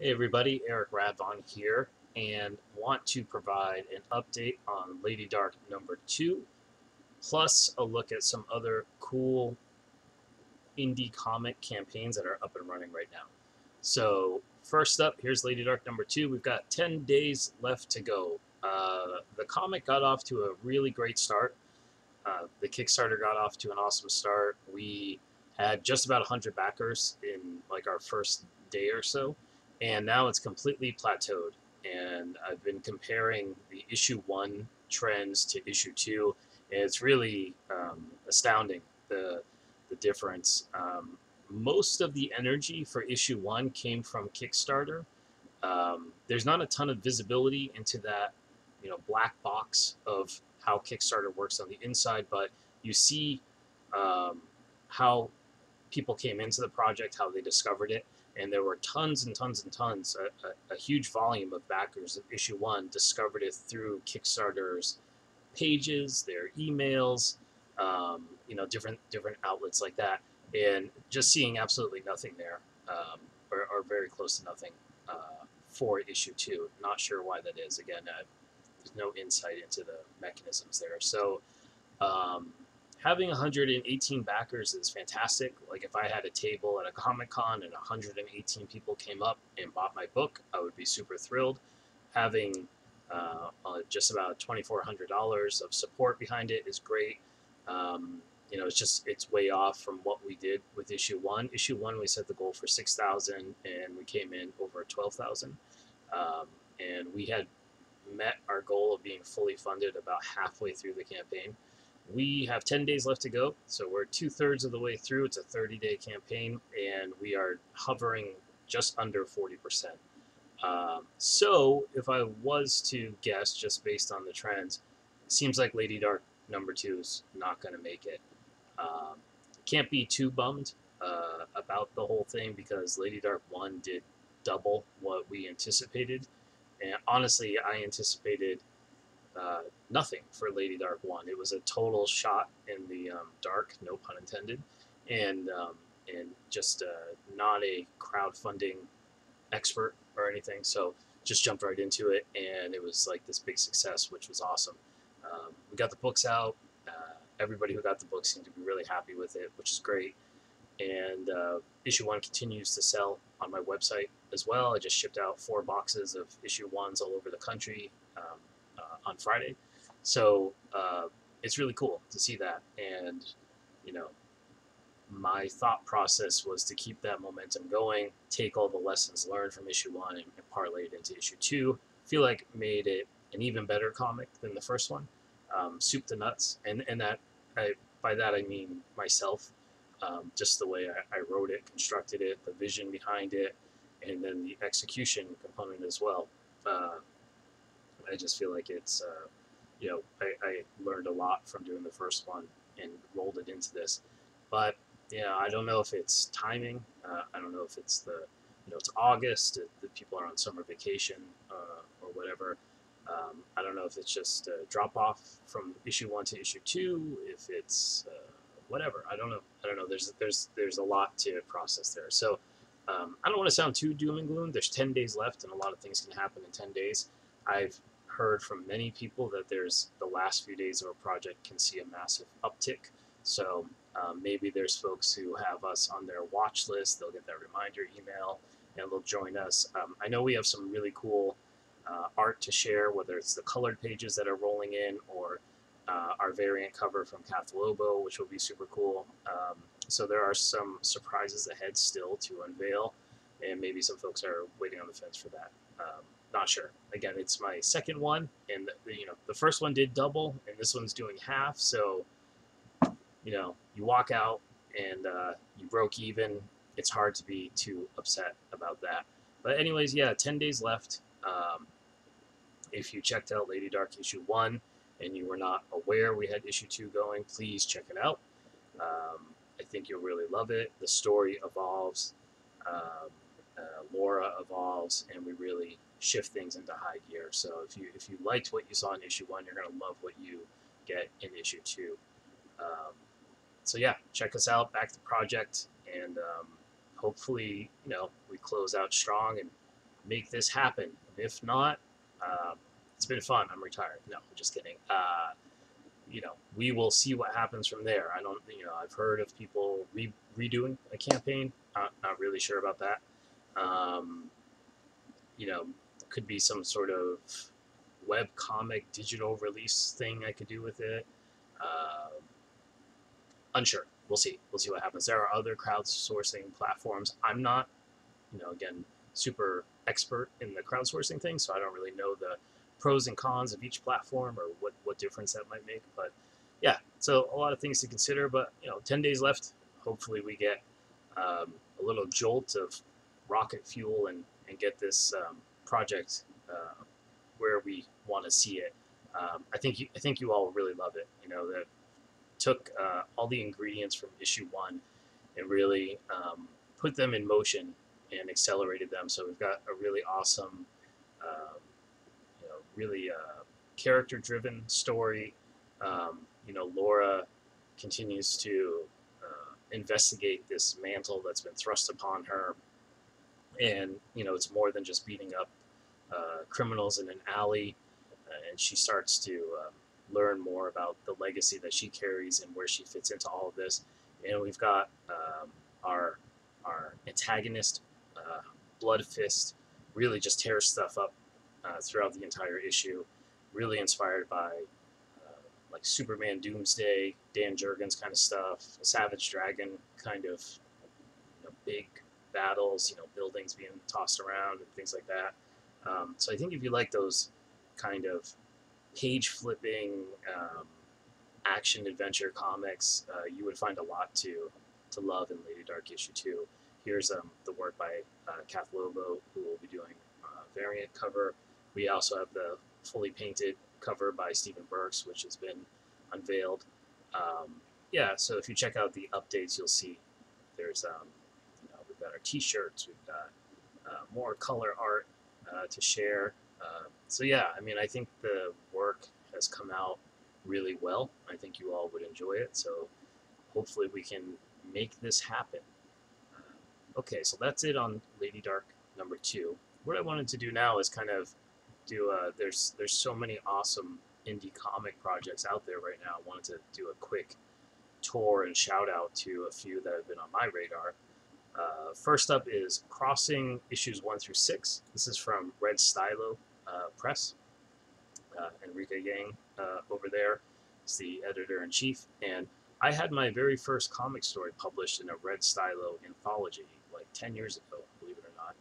Hey everybody, Eric Radvon here, and want to provide an update on LadyDarke #2, plus a look at some other cool indie comic campaigns that are up and running right now. So first up, here's LadyDarke #2. We've got 10 days left to go. The comic got off to a really great start. The Kickstarter got off to an awesome start. We had just about 100 backers in like our first day or so, and now it's completely plateaued. And I've been comparing the issue 1 trends to issue 2, and it's really astounding the difference. Most of the energy for issue 1 came from Kickstarter. There's not a ton of visibility into that, black box of how Kickstarter works on the inside, but you see um, how people came into the project, how they discovered it, and there were tons and tons and tons, a huge volume of backers of issue 1 discovered it through Kickstarter's pages, their emails, different outlets like that, and just seeing absolutely nothing there, or very close to nothing for issue 2. Not sure why that is. Again, there's no insight into the mechanisms there. So um, having 118 backers is fantastic. Like if I had a table at a Comic Con and 118 people came up and bought my book, I would be super thrilled. Having just about $2,400 of support behind it is great. It's way off from what we did with issue 1. Issue 1, we set the goal for 6,000 and we came in over 12,000. And we had met our goal of being fully funded about halfway through the campaign. We have 10 days left to go, so we're 2/3 of the way through. It's a 30-day campaign, and we are hovering just under 40%. So, if I was to guess, just based on the trends, it seems like LadyDarke #2 is not going to make it. Um, can't be too bummed about the whole thing because LadyDarke 1 did double what we anticipated. And honestly, I anticipated nothing for LadyDarke 1. It was a total shot in the dark, no pun intended, and just not a crowdfunding expert or anything. So just jumped right into it, and it was like this big success, which was awesome. We got the books out. Everybody who got the book seemed to be really happy with it, which is great. And issue 1 continues to sell on my website as well. I just shipped out 4 boxes of issue 1s all over the country on Friday. So it's really cool to see that. And, you know, my thought process was to keep that momentum going, take all the lessons learned from issue 1 and parlay it into issue 2. Feel like made it an even better comic than the first one. Soup to nuts. And that, by that I mean myself. Just the way I wrote it, constructed it, the vision behind it, and then the execution component as well. I just feel like it's, I learned a lot from doing the first one and rolled it into this. But, yeah, I don't know if it's timing. I don't know if it's it's August, the people are on summer vacation or whatever. I don't know if it's just a drop off from issue 1 to issue 2, if it's whatever. I don't know. There's a lot to process there. So I don't want to sound too doom and gloom. There's 10 days left, and a lot of things can happen in 10 days. I've heard from many people that there's the last few days of a project can see a massive uptick. So maybe there's folks who have us on their watch list. They'll get that reminder email and they'll join us. I know we have some really cool art to share, whether it's the colored pages that are rolling in or our variant cover from Kath Lobo, which will be super cool. So there are some surprises ahead still to unveil, and maybe some folks are waiting on the fence for that. Not sure. Again, it's my second one, and the first one did double, and this one's doing half. So you walk out and you broke even. It's hard to be too upset about that. But anyways, yeah, 10 days left. If you checked out LadyDarke issue 1 and you were not aware we had issue 2 going, please check it out. I think you'll really love it. The story evolves, Laura evolves, and we really shift things into high gear. So if you liked what you saw in issue 1, you're gonna love what you get in issue 2. So yeah, check us out, back the project, and hopefully we close out strong and make this happen. If not, it's been fun. I'm retired. No, I'm just kidding. We will see what happens from there. I don't, I've heard of people redoing a campaign. Not really sure about that. Um, you know, could be some sort of web comic digital release thing I could do with it. Uh, Unsure. We'll see. We'll see what happens. There are other crowdsourcing platforms. I'm not, again, super expert in the crowdsourcing thing, so I don't really know the pros and cons of each platform or what difference that might make. But yeah, so a lot of things to consider. But 10 days left. Hopefully, we get a little jolt of rocket fuel and get this project where we want to see it. I think you all really love it. That took all the ingredients from issue one and really put them in motion and accelerated them. So we've got a really awesome, really character-driven story. Laura continues to investigate this mantle that's been thrust upon her, and it's more than just beating up criminals in an alley. And she starts to learn more about the legacy that she carries and where she fits into all of this. And we've got our antagonist, Blood Fist, really just tears stuff up throughout the entire issue. Really inspired by like Superman Doomsday, Dan Jurgens kind of stuff, Savage Dragon kind of big battles, buildings being tossed around and things like that. So I think if you like those kind of page flipping action adventure comics, you would find a lot to love in LadyDarke issue 2. Here's the work by Kath Lobo, who will be doing variant cover. We also have the fully painted cover by Stephen Burks, which has been unveiled. So if you check out the updates, you'll see there's we've got our T-shirts, we've got more color art to share. I think the work has come out really well. I think you all would enjoy it. So hopefully we can make this happen. Okay, so that's it on LadyDarke number 2. What I wanted to do now is kind of do there's so many awesome indie comic projects out there right now. I wanted to do a quick tour and shout out to a few that have been on my radar. First up is Crossing issues 1 through 6. This is from Red Stylo Press. Enrique Yang over there is the editor-in-chief. And I had my very first comic story published in a Red Stylo anthology like 10 years ago, believe it or not.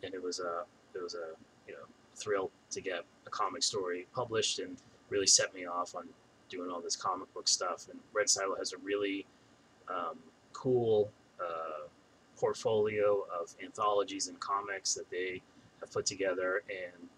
And it was a thrill to get a comic story published and really set me off on doing all this comic book stuff. And Red Stylo has a really cool portfolio of anthologies and comics that they have put together, and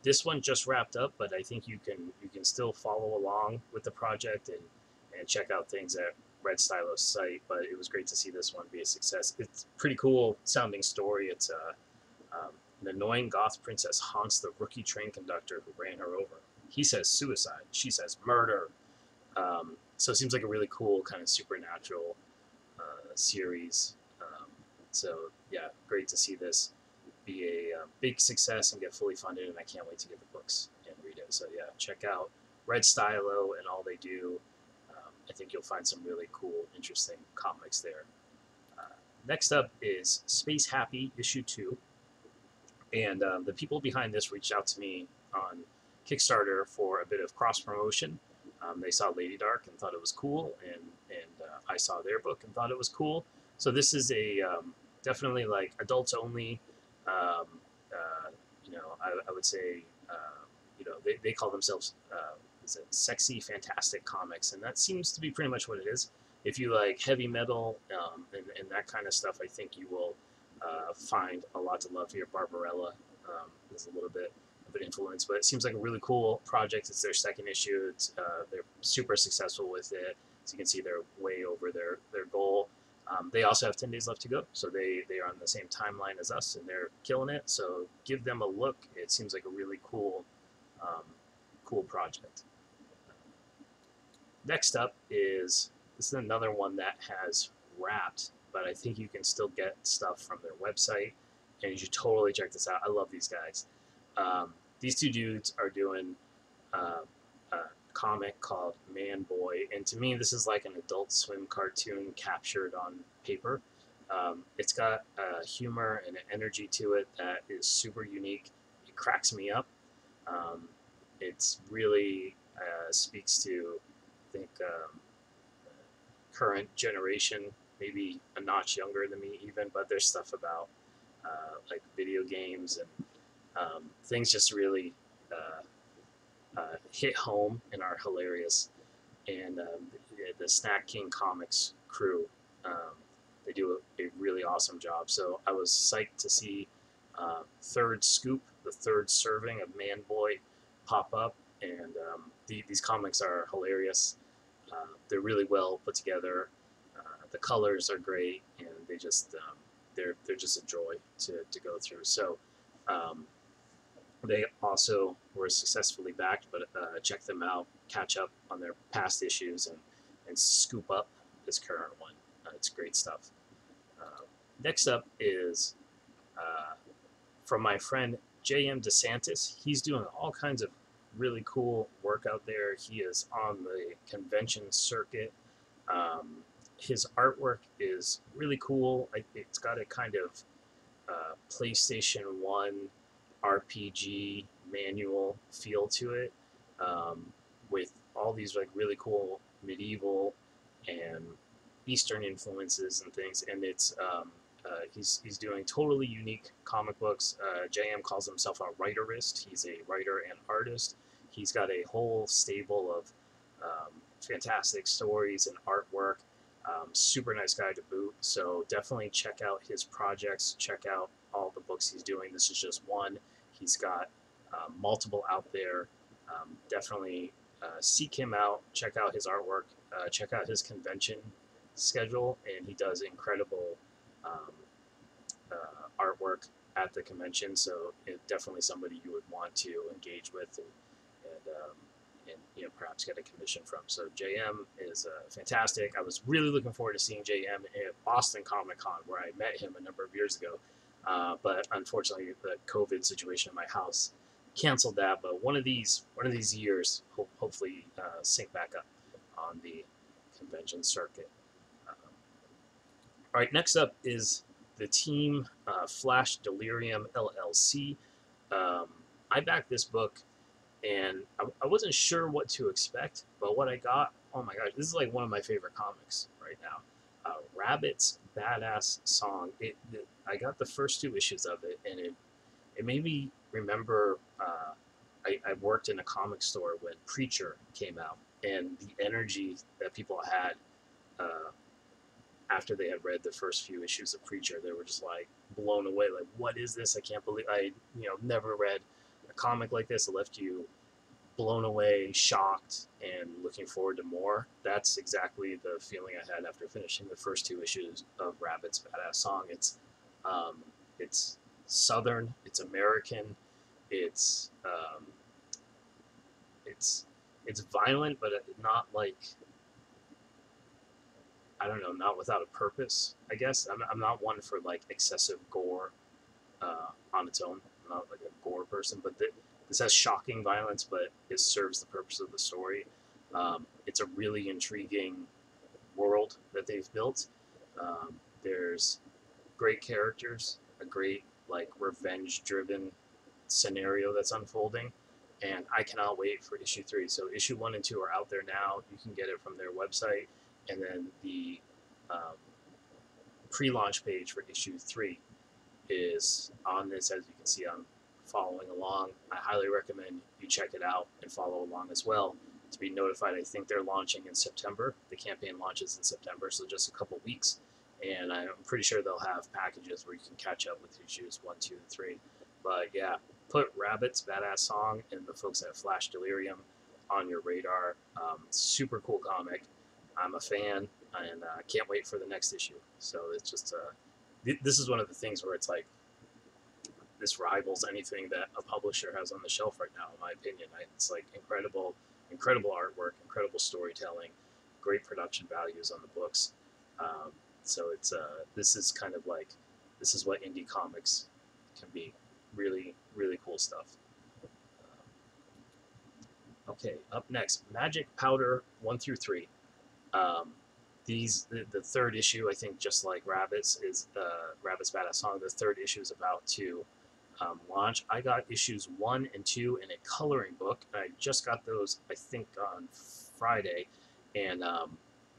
this one just wrapped up, but I think you can still follow along with the project and check out things at Red Stylo's site. But it was great to see this one be a success. It's a pretty cool sounding story. It's an annoying goth princess haunts the rookie train conductor who ran her over. He says suicide, she says murder. So it seems like a really cool kind of supernatural series. Great to see this be a big success and get fully funded, and I can't wait to get the books and read it. So yeah, check out Red Stylo and all they do. I think you'll find some really cool, interesting comics there. Next up is Space Happy issue 2, and the people behind this reached out to me on Kickstarter for a bit of cross promotion. They saw LadyDarke and thought it was cool, and I saw their book and thought it was cool. So this is a definitely like adults only. I would say, they call themselves is it sexy fantastic comics, and that seems to be pretty much what it is. If you like heavy metal and that kind of stuff, I think you will find a lot to love here. Barbarella is a little bit of an influence, but it seems like a really cool project. It's their second issue. They're super successful with it. So you can see they're way over their goal. They also have 10 days left to go, so they are on the same timeline as us, and they're killing it. So give them a look. It seems like a really cool project. Next up this is another one that has wrapped, but I think you can still get stuff from their website, and you should totally check this out. I love these guys. These two dudes are doing uh, a comic called Man Boy, and to me, this is like an Adult Swim cartoon captured on paper. It's got humor and an energy to it that is super unique. It cracks me up. Um, it's really speaks to, I think, current generation, maybe a notch younger than me even, but there's stuff about like video games and things just really hit home and are hilarious. And the Snack King Comics crew, they do a really awesome job. So I was psyched to see Third Scoop, the third serving of Man Boy, pop up. And these comics are hilarious. They're really well put together. The colors are great, and they're just a joy to go through. So um, they also were successfully backed, but check them out, catch up on their past issues, and scoop up this current one. It's great stuff. Uh, Next up is uh, from my friend J.M. DeSantis. He's doing all kinds of really cool work out there. He is on the convention circuit. Um, his artwork is really cool. It's got a kind of PlayStation 1 RPG manual feel to it, um, with all these like really cool medieval and Eastern influences and things. And he's doing totally unique comic books. JM calls himself a writerist. He's a writer and artist. He's got a whole stable of fantastic stories and artwork. Super nice guy to boot. So definitely check out his projects. Check out all the books he's doing. This is just one. He's got multiple out there. Definitely seek him out. Check out his artwork. Check out his convention schedule, and he does incredible um, artwork at the convention. So definitely somebody you would want to engage with and perhaps get a commission from. So JM is fantastic. I was really looking forward to seeing JM at Boston Comic Con, where I met him a number of years ago. But unfortunately, the COVID situation in my house canceled that. But one of these years, hopefully sync back up on the convention circuit. All right, next up is the team Flash Delirium LLC. Um, I backed this book, and I wasn't sure what to expect, but what I got, oh my gosh, this is like one of my favorite comics right now. Rabbit's Badass Song. I got the first two issues of it, and it made me remember. I worked in a comic store when Preacher came out, and the energy that people had after they had read the first few issues of Preacher, they were just like blown away. Like, what is this? I can't believe I never read a comic like this. It left you blown away, shocked, and looking forward to more. That's exactly the feeling I had after finishing the first two issues of Rabbit's Badass Song. It's Southern, it's American, it's it's it's violent, but not like, I don't know, not without a purpose. I guess I'm not one for like excessive gore on its own. I'm not like a gore person, but this has shocking violence, but it serves the purpose of the story. It's a really intriguing world that they've built. There's great characters, a great like revenge-driven scenario that's unfolding, and I cannot wait for issue 3. So issue 1 and 2 are out there now. You can get it from their website, and then the um, pre-launch page for issue 3 is on this. As you can see, I'm following along. I highly recommend you check it out and follow along as well to be notified. I think they're launching in September. The campaign launches in September, so just a couple weeks. And I'm pretty sure they'll have packages where you can catch up with issues 1, 2, and 3. But yeah, put Rabbit's Badass Song and the folks at Flash Delirium on your radar. Super cool comic. I'm a fan, and I can't wait for the next issue. So it's just this is one of the things where it's like, this rivals anything that a publisher has on the shelf right now, in my opinion. It's like incredible artwork, incredible storytelling, great production values on the books. So it's this is kind of like, this is what indie comics can be. Really, really cool stuff. Okay, up next, Magic Powder 1 through 3. Um, the third issue, I think, just like Rabbits, is Rabbits Badass Song. The third issue is about to launch. I got issues 1 and 2 in a coloring book. I just got those, I think, on Friday, and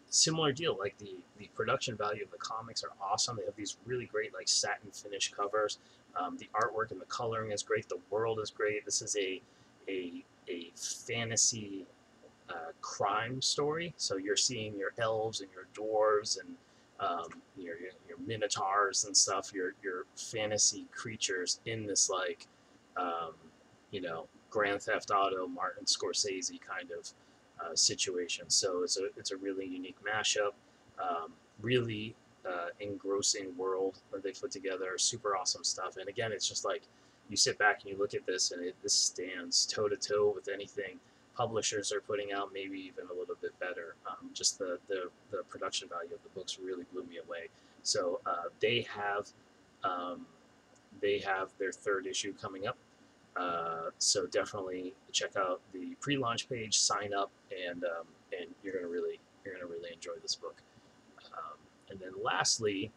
similar deal. Like the production value of the comics are awesome. They have these really great like satin finish covers. The artwork and the coloring is great. The world is great. This is a fantasy crime story. So you're seeing your elves and your dwarves and your minotaurs and stuff, your fantasy creatures in this like um, Grand Theft Auto, Martin Scorsese kind of situation. So it's a really unique mashup. Really engrossing world that they put together. Super awesome stuff. And again, it's just like you sit back and you look at this, and this stands toe to toe with anything publishers are putting out, maybe even a little bit better. Just the production value of the books really blew me away. So they have their third issue coming up. So definitely check out the pre-launch page, sign up, and you're gonna really enjoy this book. And then lastly,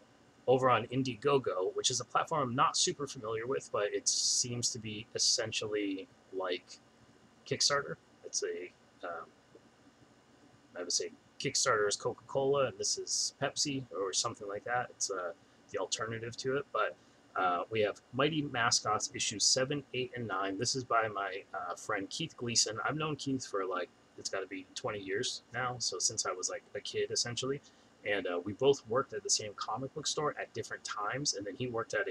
over on Indiegogo, which is a platform I'm not super familiar with, but it seems to be essentially like Kickstarter. It's I would say Kickstarter is Coca-Cola, and this is Pepsi or something like that. It's the alternative to it. But we have Mighty Mascots issues 7, 8, and 9. This is by my friend Keith Gleason. I've known Keith for like, it's got to be 20 years now. So since I was like a kid, essentially. And we both worked at the same comic book store at different times. And then he worked at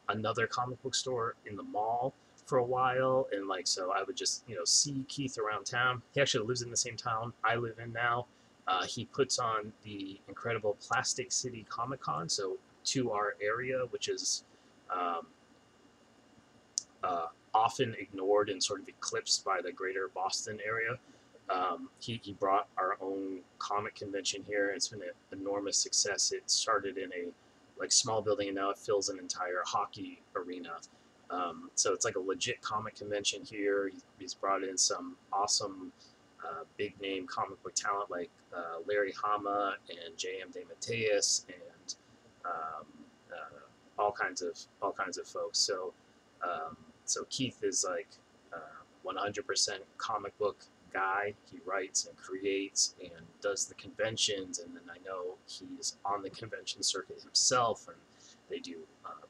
another comic book store in the mall for a while, and like so I would just see Keith around town. He actually lives in the same town I live in now. He puts on the incredible Plastic City Comic Con, so to our area, which is um, often ignored and sort of eclipsed by the greater Boston area. He brought our own comic convention here. It's been an enormous success. It started in a like small building, and now it fills an entire hockey arena. So it's like a legit comic convention here. He's brought in some awesome big name comic book talent like Larry Hama and J.M. DeMatteis and um, all kinds of folks. So Keith is like 100% comic book guy. He writes and creates and does the conventions, and then I know he's on the convention circuit himself, and they do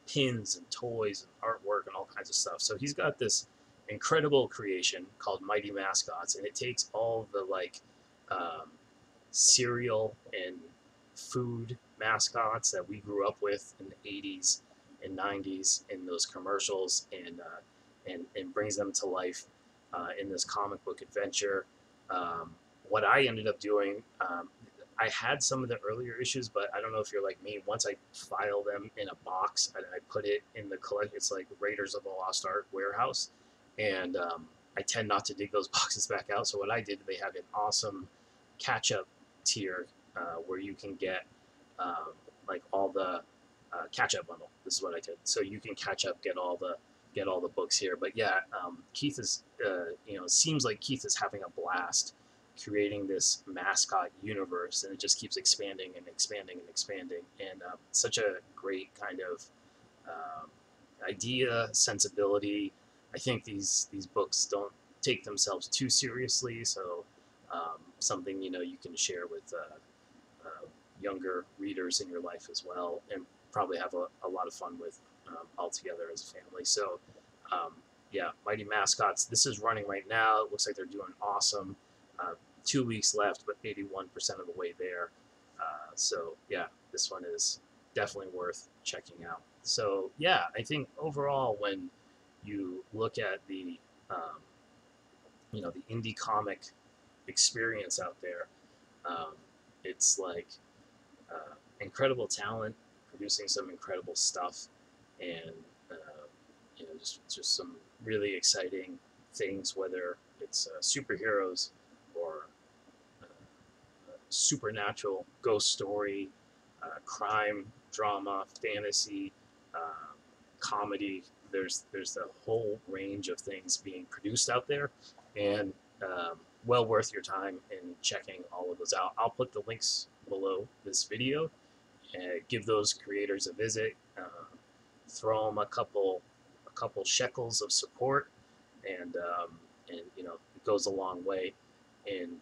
pins and toys and artwork and all kinds of stuff. So he's got this incredible creation called Mighty Mascots, and it takes all the like um, cereal and food mascots that we grew up with in the 80s and 90s in those commercials, and brings them to life in this comic book adventure. What I ended up doing, I had some of the earlier issues, but I don't know if you're like me. Once I file them in a box and I put it in the collect, it's like Raiders of the Lost Ark warehouse, and I tend not to dig those boxes back out. So what I did, they have an awesome catch-up tier where you can get like all the catch-up bundle. This is what I did, so you can catch up, get all the books here. But yeah, Keith is seems like Keith is having a blast creating this mascot universe, and it just keeps expanding and expanding and expanding. And such a great kind of idea, sensibility. I think these books don't take themselves too seriously, so something you can share with younger readers in your life as well, and probably have a lot of fun with all together as a family. So yeah, Mighty Mascots. This is running right now. It looks like they're doing awesome. 2 weeks left, but 81% of the way there. So yeah, this one is definitely worth checking out. So yeah, I think overall, when you look at the the indie comic experience out there, um, it's like incredible talent producing some incredible stuff, and just some really exciting things, whether it's superheroes or supernatural, ghost story, crime, drama, fantasy, comedy. There's the whole range of things being produced out there, and well worth your time in checking all of those out. I'll put the links below this video. Give those creators a visit. Throw them a couple shekels of support, and you know, it goes a long way in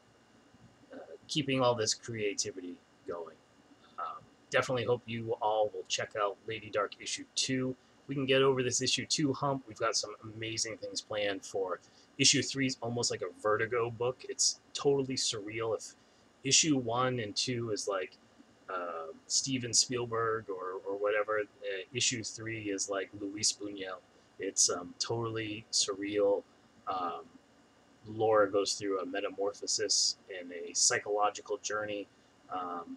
keeping all this creativity going. Um, Definitely hope you all will check out LadyDarke issue 2. We can get over this issue 2 hump. We've got some amazing things planned for issue 3. Is almost like a Vertigo book. It's totally surreal. If issue 1 and 2 is like Steven Spielberg or whatever, issue 3 is like Luis Buñuel. It's totally surreal. Um, Laura goes through a metamorphosis and a psychological journey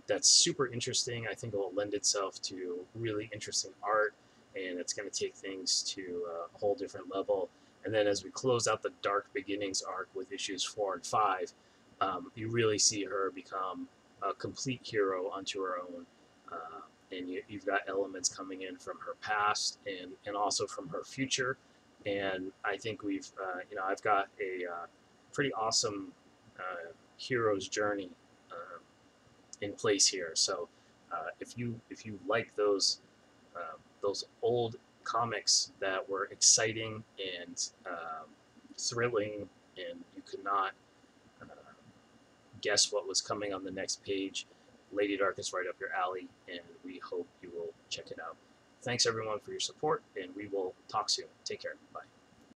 that's super interesting. I think it will lend itself to really interesting art, and it's going to take things to a whole different level. And then as we close out the Dark Beginnings arc with issues 4 and 5, you really see her become a complete hero unto her own. And you've got elements coming in from her past and also from her future. And I think we've, you know, I've got a pretty awesome hero's journey in place here. So if you like those old comics that were exciting and thrilling, and you could not uh, guess what was coming on the next page, LadyDarke is right up your alley, and we hope you will check it out. Thanks everyone for your support, and we will talk soon. Take care. Bye.